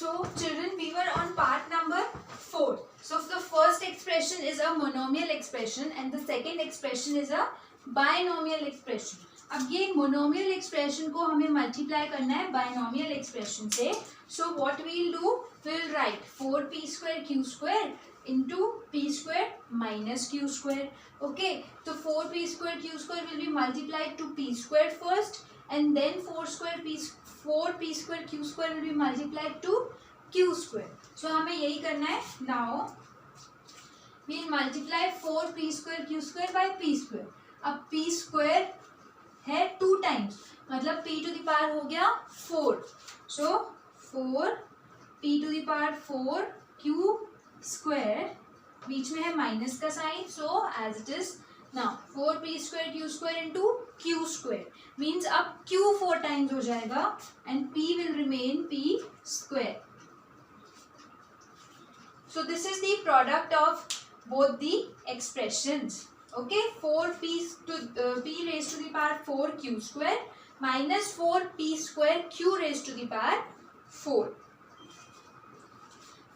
So children, we were on part number 4. So the first expression is a monomial expression and the second expression is a binomial expression. अब ये monomial expression को हमें multiply करना है binomial expression से. So what we'll do, we'll write 4p square q square into p square minus q square. Okay, so 4p square q square will be multiplied to p square first and then 4p square q square will be multiplied to q square. So हमें यही करना है. Now we'll multiply 4p square q square by p square. अब p square है 2 times, मतलब p to the power हो गया 4. So 4p to the power 4 q square, बीच में है माइनस का sign. So as it is now 4p square q square into q square means अब q 4 times हो जाएगा and p will remain p square. So this is the product of both the expressions. Okay, 4p p raised to the power 4 q square minus 4p square q raised to the power 4.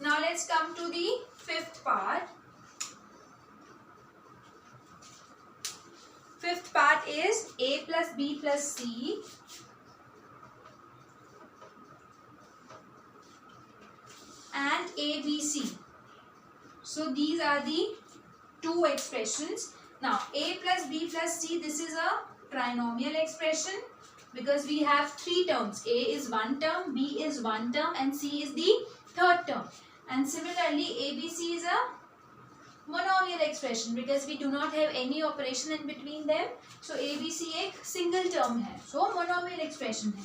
Now let's come to the fifth part. Fifth part is a plus b plus c and abc. So these are the two expressions. Now a plus b plus c, this is a trinomial expression because we have 3 terms. A is one term, b is one term and c is the third term. And similarly abc is a monomial expression because we do not have any operation in between them. So abc एक single term है, so monomial expression है.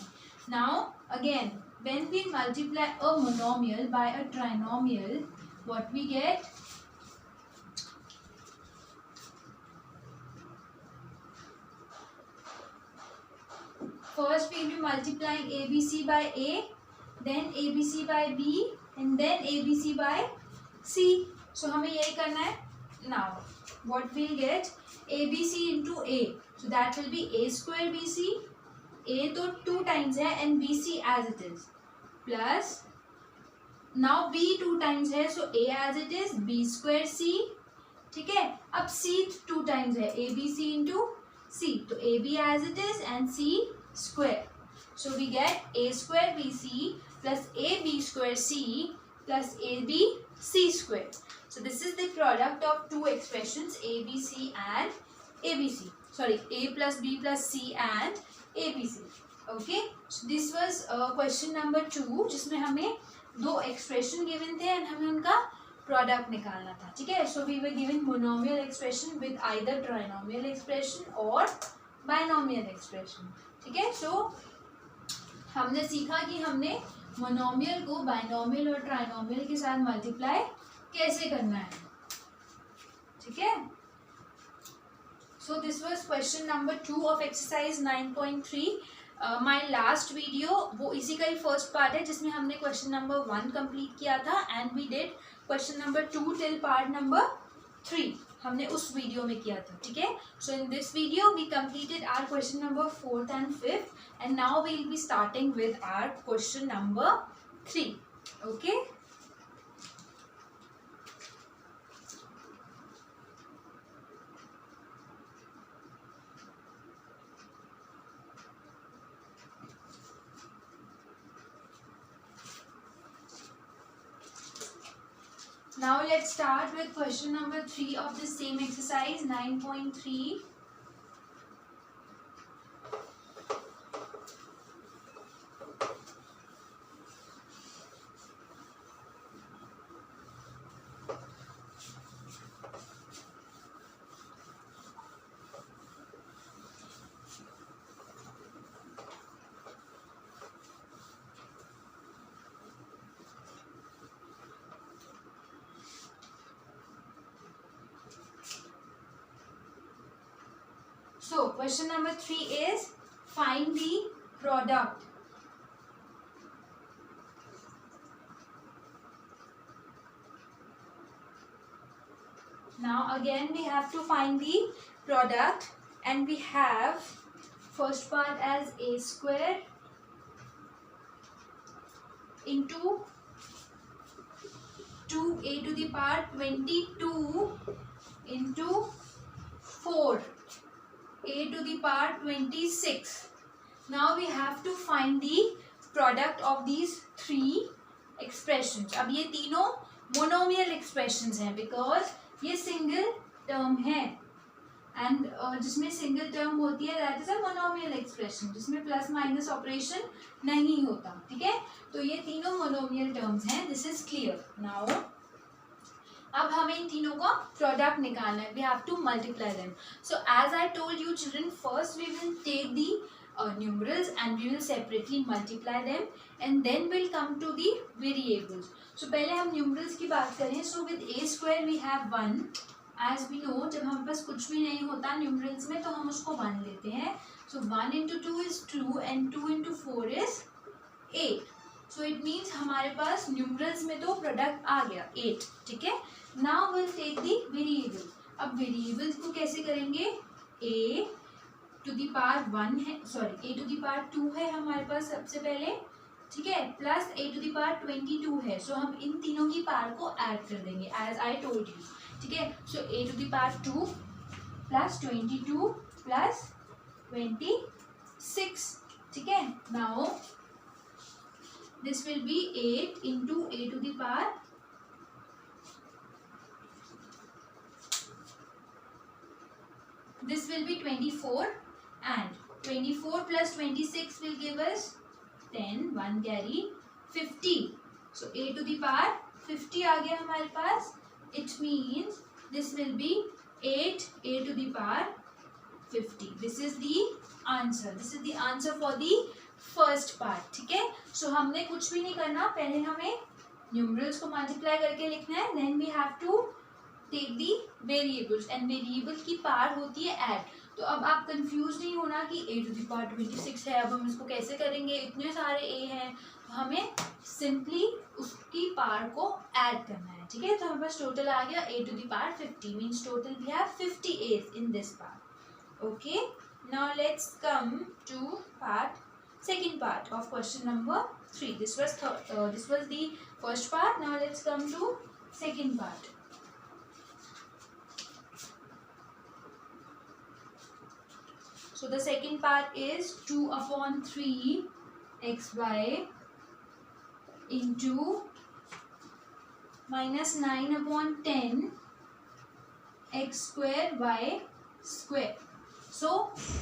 Now again, when we multiply a monomial by a trinomial, what we get? First we will be multiplying abc by a, then abc by b and then abc by c. So हमें यही करना है. Now what we'll get? abc into a, so that will be a square bc. a तो 2 times है and bc as it is, plus now b 2 times है, so a as it is, b square c. ठीक है, अब c 2 times है, abc into c, तो ab as it is and c square. So we get a square bc plus ab square c plus ab c square. So this is the product of two expressions abc and abc. Sorry, a plus b plus c and abc. Okay, so this was question number 2 जिसमें हमें 2 expression given थे and हमें उनका product निकालना था. ठीक है, so we were given monomial expression with either trinomial expression or binomial expression. ठीक है, so हमने सीखा कि हमने मोनोमियल को बाइनोमियल और ट्राइनोमियल के साथ मल्टीप्लाई कैसे करना है. ठीक है, so this was question number 2 of exercise 9.3. My last video वो इसी का ही फर्स्ट पार्ट है जिसमें हमने क्वेश्चन नंबर 1 कंप्लीट किया था and we did question number 2 till part number 3. हमने उस वीडियो में किया था. ठीक है, so in this video we completed our question number 4th and 5th and now we will be starting with our question number 3. Okay, now let's start with question number 3 of the same exercise 9.3. So question number 3 is find the product. Now again we have to find the product and we have first part as a square into 2a to the power 22 into 4 a to the power 26. Now we have to find the product of these three expressions. अब ये तीनों monomial expressions हैं because ये single term है and जिसमें single term होती है that is a monomial expression जिसमें प्लस माइनस ऑपरेशन नहीं होता. ठीक है, तो ये तीनों मोनोमियल टर्म्स हैं. This is clear. नाउ अब हमें इन तीनों का प्रोडक्ट निकालना है. We have to multiply them. So as I told you children, first we will take the numerals and we will separately multiply them and then we'll come to the variables. So पहले हम numerals की बात करें. So with a square we have 1. As we know, जब हमारे पास कुछ भी नहीं होता numerals में तो हम उसको 1 लेते हैं. So 1 into 2 is 2 and 2 into 4 is 8. So it means हमारे पास numerals में तो product आ गया 8. ठीक है. Now we'll take the variable. अब variables को कैसे करेंगे? a टू दी पावर 1 है, sorry a to the power 2 है हमारे पास सबसे पहले. ठीक है, plus a to the power 22 है. सो हम इन तीनों की पावर को ऐड कर देंगे एज आई टोल्ड यू. ठीक है, so a to the power 2 plus 22 plus 26. ठीक है, now this will be 8 into a to the power this will be 24 and 24 plus 26 will give us 10, 1 carry 50. So a to the power 50 आ गया हमारे पास. It means this will be 8 a to the power 50. This is the answer. This is the answer for the first part. ठीक है, so हमने कुछ भी नहीं करना. पहले हमें numerals को multiply करके लिखना है. Then we have to take the variables and variable की पावर होती है ऐड. तो अब आप कंफ्यूज नहीं होना कि a टू द पावर 26 है, अब हम इसको कैसे करेंगे, इतने सारे a हैं. तो हमें सिंपली उसकी पावर को ऐड करना है. ठीक है, तो हमारे पास टोटल आ गया a to the power 50. Means total we have 50 a's in this part. Okay, now let's come to second part of question number 3. This was the first part. Now let's come to second part. So the second part is 2 upon 3 xy into minus 9 upon 10 x square y square. So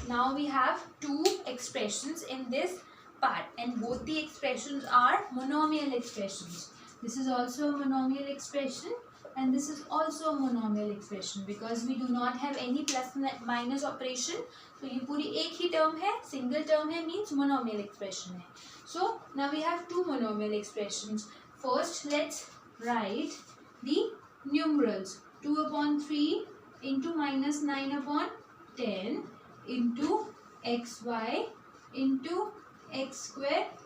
now we have two expressions in this part and both the expressions are monomial expressions. This is also a monomial expression and this is also a monomial expression because we do not have any plus minus operation. तो ये पूरी एक ही term है, single term है, means monomial expression है. So now we have two monomial expressions. First let's write the numerals. 2 upon 3 into minus 9 upon 10 into x y into x square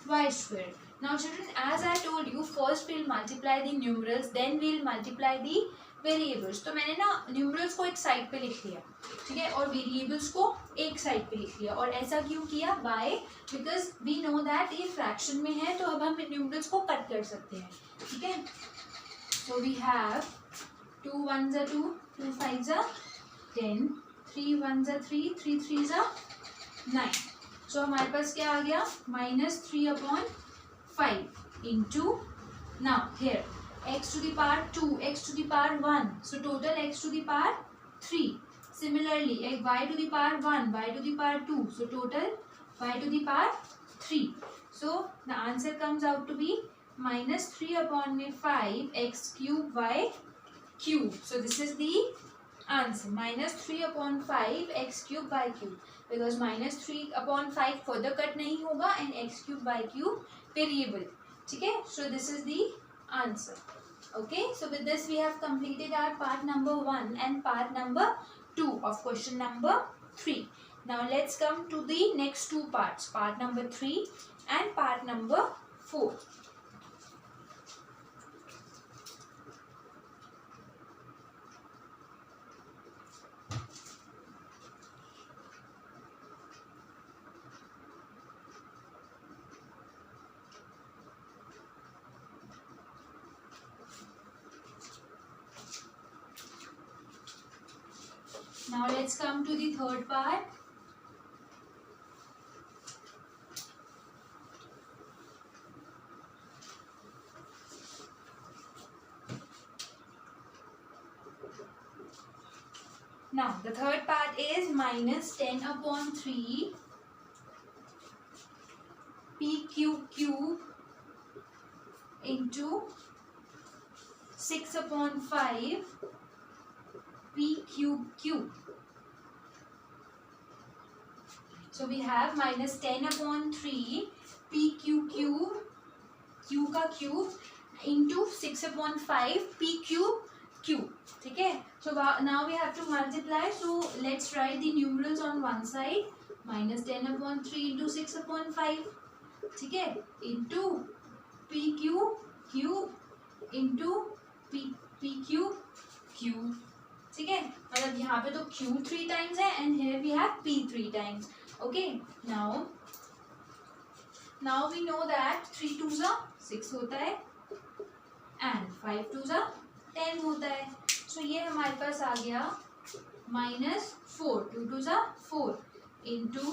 y square. Now children, as I told you, first we'll multiply the numerals, then we'll multiply the variables. तो मैंने ना numerals को एक side पे लिख लिया. ठीक है, और variables को एक साइड पे लिख लिया. और ऐसा क्यों किया? Why? Because we know that ये fraction में है तो अब हम numerals को कट कर सकते हैं. ठीक है, so we have 2 1s are 2, 2 5s are 10, 3 1s are 3, 3 3s are 9. so हमारे पास क्या आ गया? -3 upon 5 into, now here x to the power 2, x to the power 1, so total x to the power 3. Similarly y to the power 1, y to the power 2, so total y to the power 3. So the answer comes out to be -3 upon 5 x cube y cube. So this is the answer, -3 upon 5 x cube y cube, because -3 upon 5 further cut नहीं होगा and x cube y cube variable. ठीक है, so this is the answer. Okay, so with this we have completed our part number 1 and part number 2 of question number 3. Now let's come to the next two parts, part number 3 and part number 4. Now let's come to the third part. Now the third part is minus 10 upon 3 p cube into 6 upon 5 p cube. So we have minus 10 upon 3 p cube, q का cube into 6 upon 5 p cube. ठीक है. So now we have to multiply. So let's write the numerals on one side. Minus 10 upon 3 into 6 upon 5. ठीक है. Into p cube into p cube. ठीक है. मतलब यहाँ पे तो q 3 times है and here we have p 3 times. Okay. Now we know that 3 2s are 6 होता है and 5 2s are 10 होता है. So ये हमारे पास आ गया minus 4 2 2s are 4 into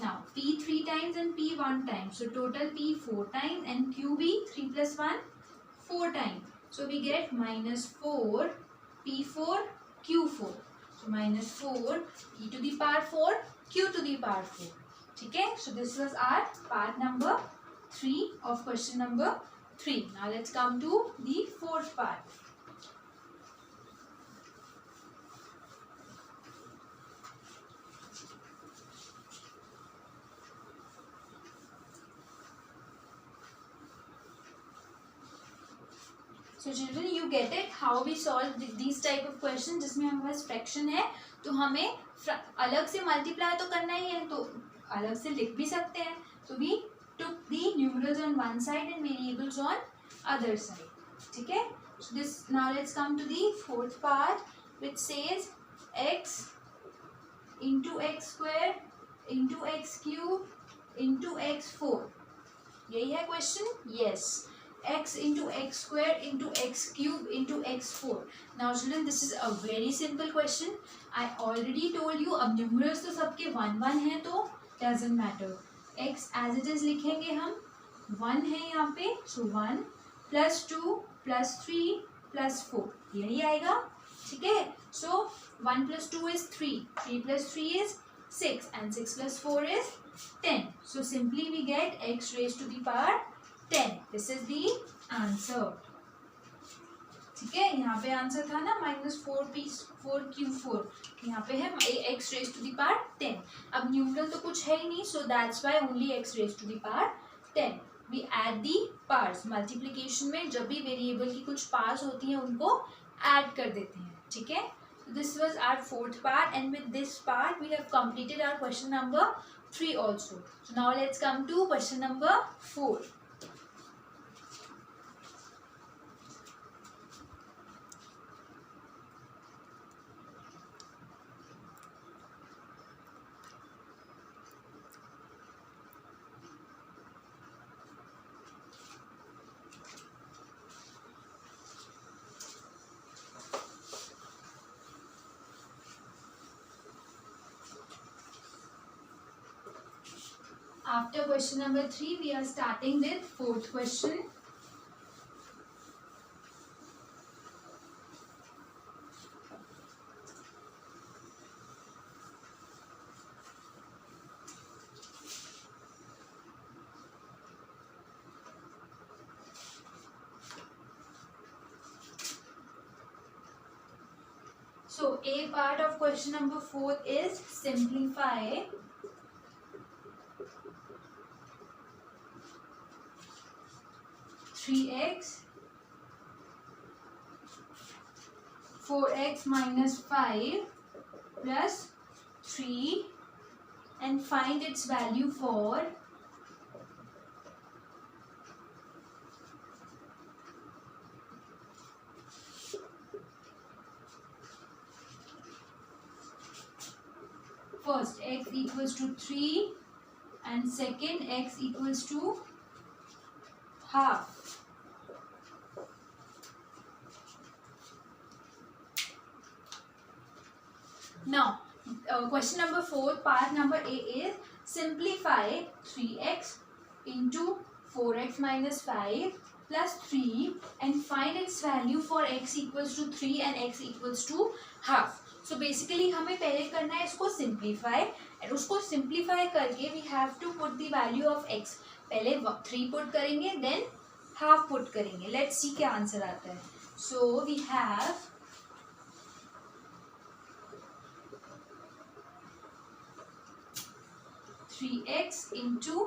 now p 3 times and p 1 times. So total p 4 times and q be 3 plus 1 4 times. So we get minus 4 p 4 q 4. So minus 4 e to the power 4 q to the power 4. ठीक है. So this was our part number 3 of question number 3. Now let's come to the fourth part. So children, you get it how we solve these type of questions जिसमें हमारे पास fraction है तो हमें अलग से multiply तो करना ही है तो अलग से लिख भी सकते हैं. So we took the numerals on one side and variables on other side. ठीक है. So this now let's come to the fourth part which says x into x square into x cube into x4. यही है question? Yes. X into x square into x cube into x4. Now children, this is a very simple question. I already told you अब numerals तो सबके 1 1 है तो doesn't matter. X as it is लिखेंगे हम 1 है यहाँ पे so 1 plus 2 plus 3 plus 4 यही आएगा. ठीक है. So 1 plus 2 is 3 3 plus 3 is 6 and 6 plus 4 is 10. So simply we get x raised to the power 10. This is the answer. ठीक है. यहाँ पे आंसर था ना minus 4 q 4. यहाँ पे है x raised to the power 10. अब न्यूमरल तो कुछ है ही नहीं so that's why only x raised to the power 10. We add the parts. Multiplication में जब भी वेरिएबल की कुछ पार्ट्स होती हैं उनको ऐड कर देते हैं. ठीक है. This was our fourth part and with this part we have completed our question number 3 also. So now let's come to question number 4. After question number 3, we are starting with fourth question. So, A part of question number 4 is simplify. (3x) 4x minus 5 plus 3 and find its value for first x equals to 3 and second x equals to half. Now question number 4, part number A is simplify 3x into 4x minus 5 plus 3 and find its value for x equals to 3 and x equals to half. So basically हमें पहले करना है इसको simplify, and उसको simplify करके we have to put the value of x. पहले 3 put करेंगे, then half put करेंगे. Let's see क्या आंसर आता है. So we have 3x into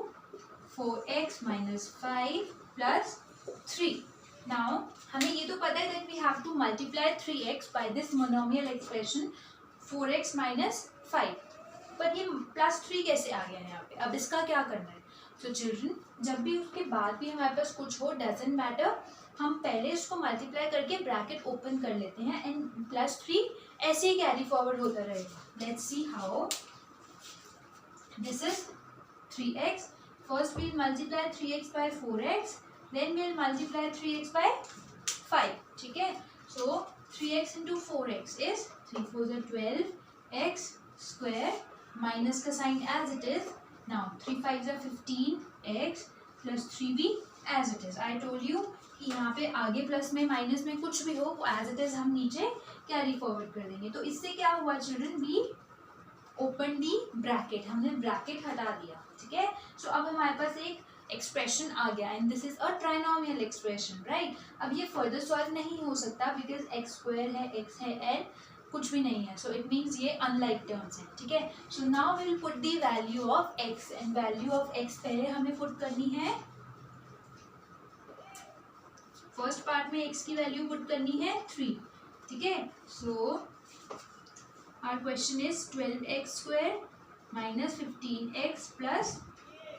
4x minus 5 plus 3. Now हमें ये तो पता है that we have to multiply 3x by this monomial expression 4x minus 5. पर ये plus 3 कैसे आ गया है यहाँ पे? अब इसका क्या करना है? So children, जब भी उसके बाद भी हमारे पास कुछ हो doesn't matter, हम पहले इसको मल्टीप्लाई करके ब्रैकेट ओपन कर लेते हैं एंड +3 ऐसे ही कैरी फॉरवर्ड होता रहेगा. Let's see how. This is 3x. First we'll multiply 3x by 4x. Then we'll multiply 3x by 5. ठीक है? So 3x into 4x is 3 4s are 12 x square minus का sign as it is. Now 3 5s are 15 x plus 3b as it is. I told you कि यहाँ पे आगे plus में minus में कुछ भी हो as it is हम नीचे कैरी फॉरवर्ड कर देंगे. तो इससे क्या हुआ children? Be open the bracket, हमने ब्रैकेट हटा दिया. ठीक है? सो अब हमारे पास एक एक्सप्रेशन आ गया and this is a trinomial expression, right. अब ये फर्दर सॉल्व नहीं हो सकता बिकॉज एक्स स्क्वायर है, एक्स है, एन कुछ भी नहीं है. सो इट मीन्स ये अनलाइक टर्म्स हैं. ठीक है? So now we will put the value of x and value of x पहले हमें पुट करनी है. फर्स्ट पार्ट में एक्स की वैल्यू पुट करनी है 3. ठीक है? सो our question is 12x square minus 15x plus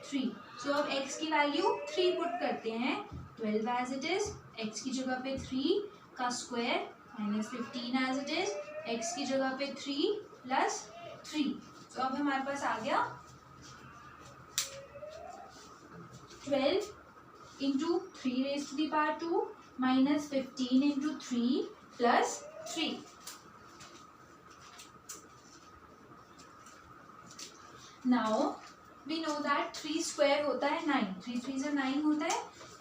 3. So अब x की वैल्यू 3 पुट करते हैं. 12 as it is, x की जगह पे 3 का square minus 15 as it is, x की जगह पे 3 plus 3. So अब हमारे पास आ गया 12 into 3 raised to the power 2 minus 15 into 3 plus 3. Now we know that 3 square होता है 9. 3 3s are 9 होता है.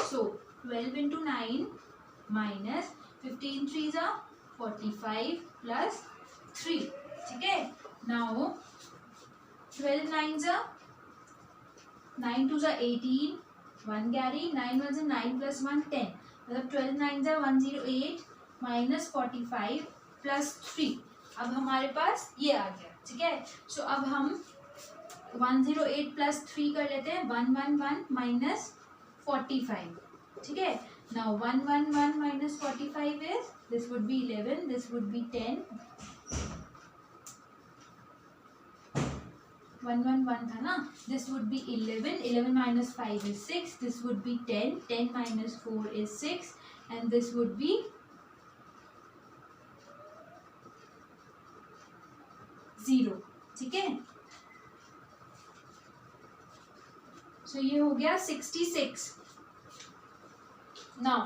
So 12 into 9 minus 15 3s are 45 plus 3. ठीक है? Now 12 9s are 9 2s are 18. 1 carry. 9 1s are 9 plus 1 10. मतलब 12 9s are 108 minus 45 plus 3. अब हमारे पास ये आ गया. ठीक है? So अब हम 108 प्लस 3 कर लेते हैं. 111 माइनस 45. ठीक है? Now 111 minus 45 is this would B 11, this would B 10. 111 था ना. This would B 11. 11 minus 5 is 6. This would B 10. 10 minus 4 is 6 and this would B 0. ठीक है? So ये हो गया 66. Now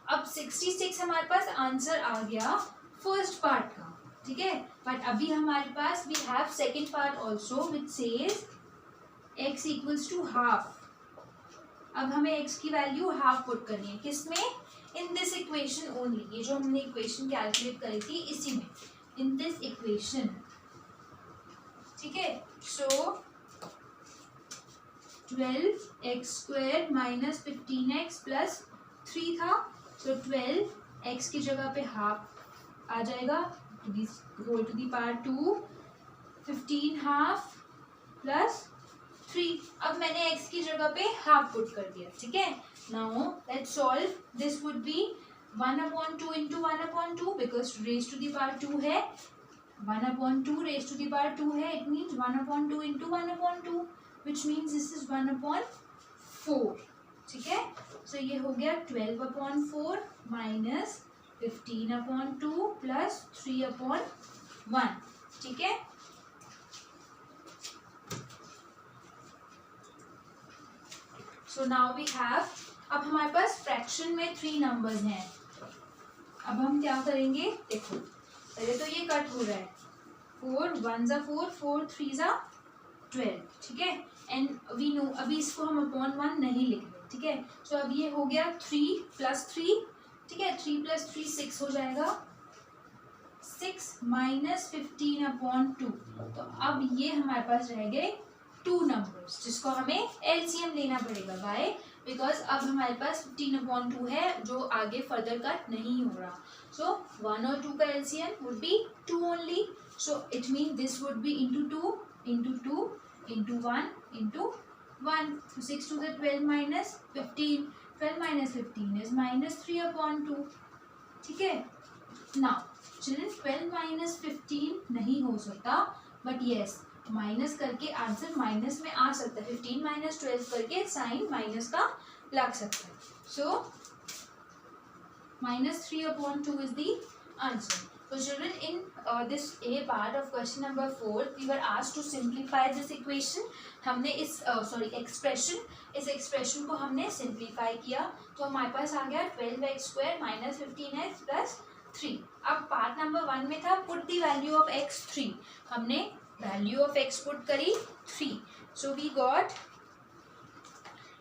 अब 66 हमारे पास आंसर आ गया फर्स्ट पार्ट का. ठीक है? बट अभी हमारे पास we have second part also which says x equals to half. अब हमें x की वैल्यू हाफ पुट करनी है. किसमें? In this equation only. ये जो हमने इक्वेशन कैलकुलेट करी थी इसी में, इन दिस इक्वेशन. ठीक है? सो 12x square minus 15x plus 3 था. सो 12x की जगह पे हाफ आ जाएगा whole to the power 2. 15 half plus 3. अब मैंने x की जगह पे हाफ पुट कर दिया. ठीक है? Now let's solve. This would be 1/2 into 1/2 because raise to the power 2 है. 1/2 raised to the power 2 है. It means 1/2 into 1/2 which means this is 1/4. ठीक है? So ये हो गया 12/4 minus 15/2 plus 3/1. ठीक है? So now we have, अब हमारे पास फ्रैक्शन में 3 नंबर्स हैं. अब हम क्या करेंगे, देखो पहले तो ये कट हो रहा है, 4 1 ज़ा 4, 4 3 ज़ा 12, ठीक है, एंड वी नो अभी इसको हम अपॉन 1 नहीं लिख रहे, ठीक है। सो अब ये हो गया 3 + 3, ठीक है, 3 + 3 6 हो जाएगा, 6 - 15/2। तो अब ये हमारे पास रह गए 2 नंबर्स जिसको हमें एलसीएम लेना पड़ेगा। वाई? बिकॉज अब हमारे पास 15/2 है जो आगे फर्दर कट नहीं हो रहा। सो 1 और 2 का LCM would be 2 only. So it mean this would B into 2 into 2 into 1 into 1। 6 to the 12 minus 15, 12 minus 15 is -3/2, ठीक है। नाउ चिल्ड्रन 12 minus 15 नहीं हो सकता, बट येस माइनस करके आंसर माइनस में आ सकता है। 15 - 12 करके साइन माइनस का लग सकता है। सो -3/2 is the answer. So children, in this A part of question number 4, we were asked to simplify this equation. हमने इस इस एक्सप्रेशन को हमने सिंप्लीफाई किया, तो हमारे पास आ गया 12x² - 15x + 3। अब पार्ट नंबर 1 में था put the value of x 3, हमने वैल्यू ऑफ x पुट करी 3, सो वी गॉट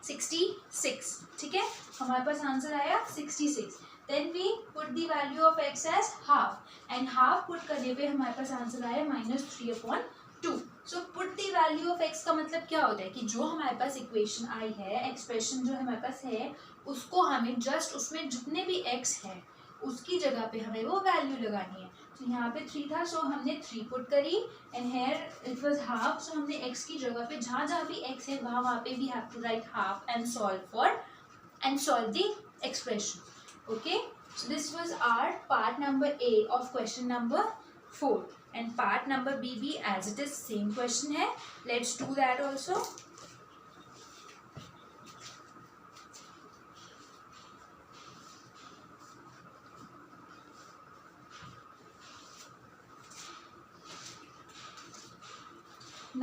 66, ठीक है, हमारे पास आंसर आया 66। Then we put the value of x as half, and half put करने पे हमारे पास आंसर आया -3/2। So put the value of x का मतलब क्या होता है कि जो हमारे पास इक्वेशन आई है, एक्सप्रेशन जो हमारे पास है, उसको हमें जस्ट उसमें जितने भी x है उसकी जगह पे हमें वो वैल्यू लगानी है। तो यहाँ पे 3 था, सो हमने 3 पुट करी, and here it was half, so हमने x की जगह पे जहाँ जहाँ भी x है वहाँ पे we have to write half and solve the expression. Okay, so this was our part number A of question number 4, and part number B as it is same question hai. Let's do that also.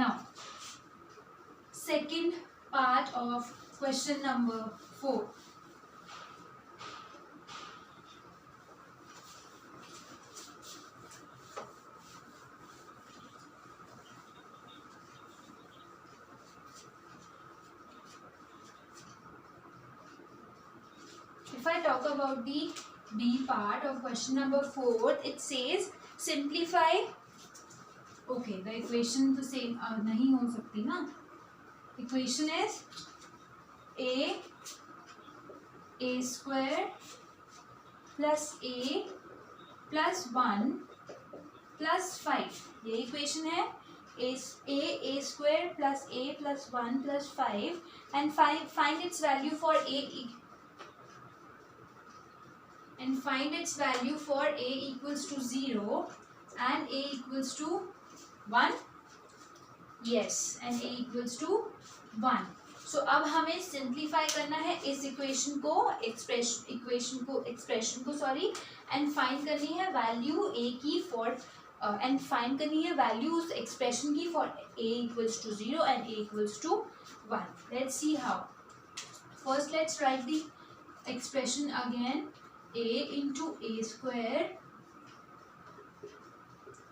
Now second part of question number 4. If I talk about the B part of question number 4, it says simplify. Okay, the equation तो same नहीं हो सकती ना. Equation is a² plus a plus 1 plus 5. ये equation है a² plus a plus 1 plus 5, and find its value for a equals to 0 and a equals to 1. Yes, and a equals to 1. So अब हमें simplify करना है इस expression को and find करनी है वैल्यू a की फॉर एंड फाइंड करनी है वैल्यू उस एक्सप्रेशन की for a equals to 0 and a equals to 1. Let's see how. First let's write the expression again. A into a²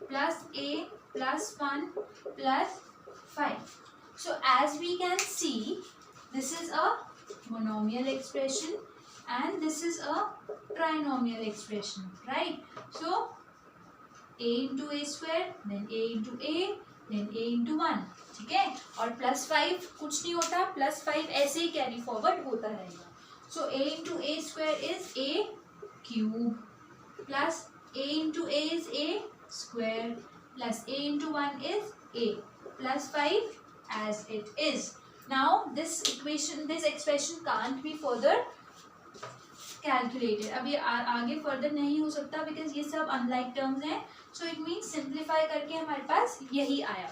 plus a plus 1 plus 5. So as we can see, this is a monomial expression and this is a trinomial expression, right? So a into a², then a into a, then a into 1, ठीक है, और +5 कुछ नहीं होता, +5 ऐसे ही carry forward होता रहेगा. So a into a² is a cube plus a into a is a square plus a into 1 is a plus 5 as it is. Now this expression can't be further calculated. अब ये आगे further नहीं हो सकता because ये सब unlike terms हैं. So it means simplify करके हमारे पास यही आया,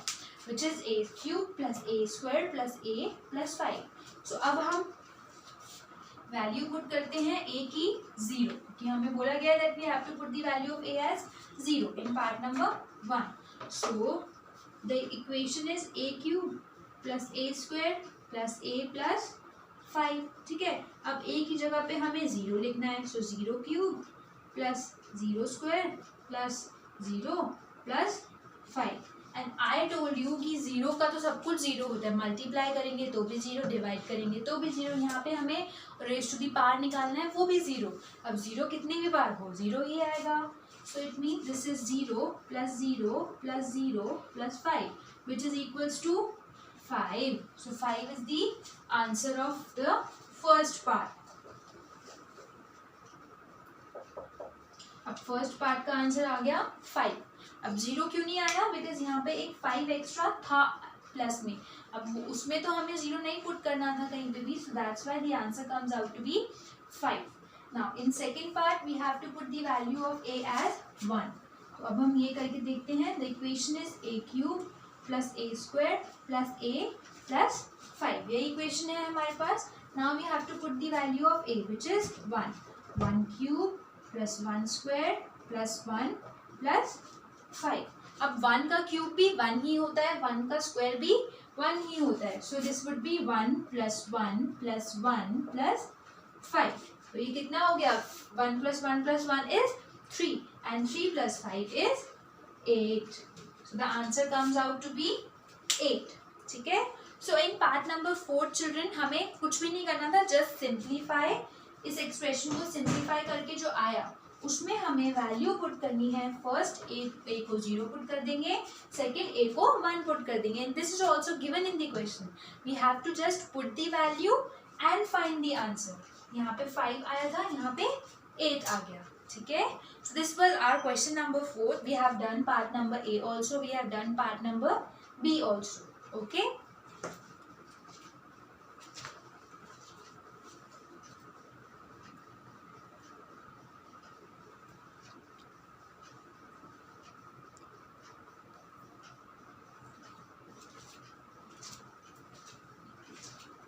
which is a³ plus a² plus a plus 5. So अब हम वैल्यू पुट करते हैं a की 0, कि हमें बोला गया that we have to put the value of a as 0 in part number 1. So the equation is a³ plus a² plus a plus 5, ठीक है. अब a की जगह पे हमें 0 लिखना है, so 0³ plus 0 square plus 0 plus 5। And I told you कि 0 का तो सब कुछ 0 होता है, मल्टीप्लाई करेंगे तो भी 0, डिवाइड करेंगे तो भी 0। यहाँ पे हमें रेज टू दी पावर निकालना है, वो भी 0। अब 0 कितने भी बार हो 0 ही आएगा। So it mean this is 0 plus 0 plus 0 plus 5 which is equals to 5। So 5 is the answer of the first part. अब फर्स्ट पार्ट का आंसर आ गया 5। अब 0 क्यों नहीं आया? बिकॉज यहाँ पे एक 5 एक्स्ट्रा था प्लस में, अब उसमें तो हमें 0 नहीं पुट करना था कहीं पे भी, so that's why the answer comes out to be 5। Now in second part we have to put the value of a as 1। तो अब हम ये करके देखते हैं। The equation is a cube plus a square plus a plus 5। ये equation है हमारे पास। Now we have to put the value of a which is 1। 1 cube plus 1 square plus 1 plus 5। अब 1 का क्यूब भी 1 ही होता है, 1 का स्क्वायर भी 1 ही होता है। So this would be 1 plus 1 plus 1 plus 5। तो ये कितना हो गया? 1 plus 1 plus 1 is 3 and 3 plus 5 is 8। So the answer comes out to be 8। ठीक है। So in part number 4 children हमें कुछ भी नहीं करना था, जस्ट सिंप्लीफाई। इस एक्सप्रेशन को सिंप्लीफाई करके जो आया उसमें हमें वैल्यू पुट करनी है। फर्स्ट ए को 0 पुट कर देंगे, सेकेंड ए को 1 पुट कर देंगे। And this is also given in the question. We have to just put the value and find the answer. यहाँ पे 5 आया था, यहाँ पे 8 आ गया। ठीक है। So this was our question number 4। We have done part number A also, we have done part number B also. Okay.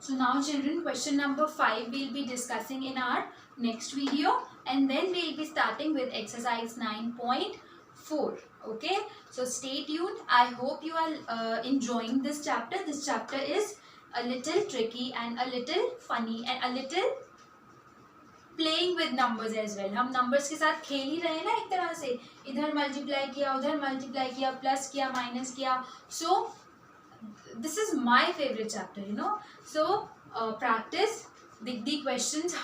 So now children, question number 5 we'll be discussing in our next video, and then we'll be starting with exercise 9.4. Okay, so stay tuned. I hope you are enjoying this chapter. This chapter is a little tricky and a little funny and a little playing with numbers as well. हम numbers के साथ खेल ही रहे हैं ना एक तरह से, इधर मल्टीप्लाई किया उधर मल्टीप्लाई किया, प्लस किया माइनस किया। So this is my favorite chapter, you know. So practice the questions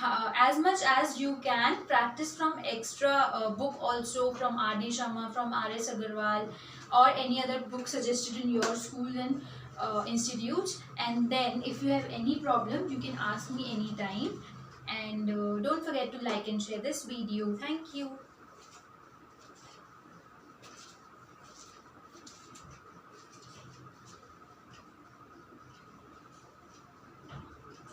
as much as you can. Practice from extra book also, from R.D. Sharma, from R.S. Agarwal, or any other book suggested in your school and institutes. And then if you have any problem, you can ask me anytime. And don't forget to like and share this video. Thank you.